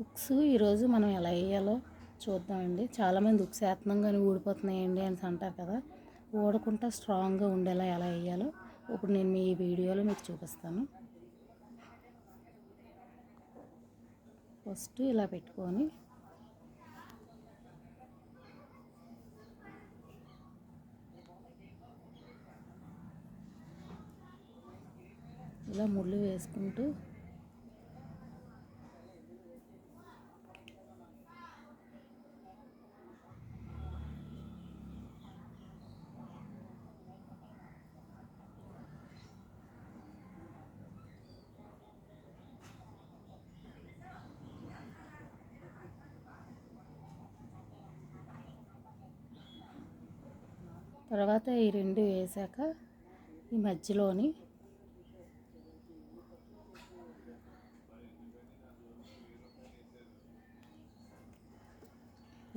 Hooks ఈరోజు మనం ఎలా వేయాలో చూద్దామండి. చాలామంది హుక్స్ వేస్తున్నాం కానీ ఊడిపోతున్నాయండి అని అంటారు కదా. ఊడకుండా స్ట్రాంగ్గా ఉండేలా ఎలా వేయాలో ఇప్పుడు నేను ఈ వీడియోలో మీకు చూపిస్తాను. ఫస్ట్ ఇలా పెట్టుకొని ఇలా ముళ్ళు వేసుకుంటూ తర్వాత ఈ రెండు వేసాక ఈ మధ్యలోని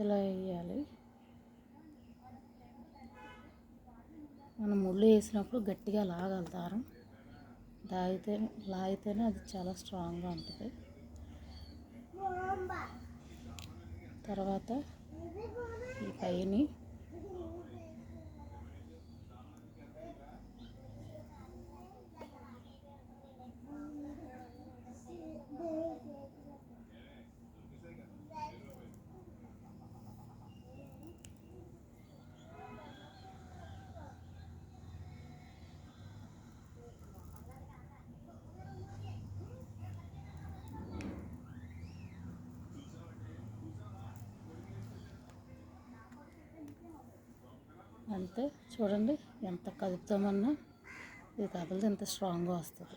ఇలా వేయాలి. మనం ముళ్ళు వేసినప్పుడు గట్టిగా లాగాలి దారం. లాగితేనే అది చాలా స్ట్రాంగ్గా ఉంటుంది. తర్వాత ఈ పైని అంతే. చూడండి ఎంత కదుపుతామన్నా ఇది కదలదు, ఎంత స్ట్రాంగ్గా వస్తుంది.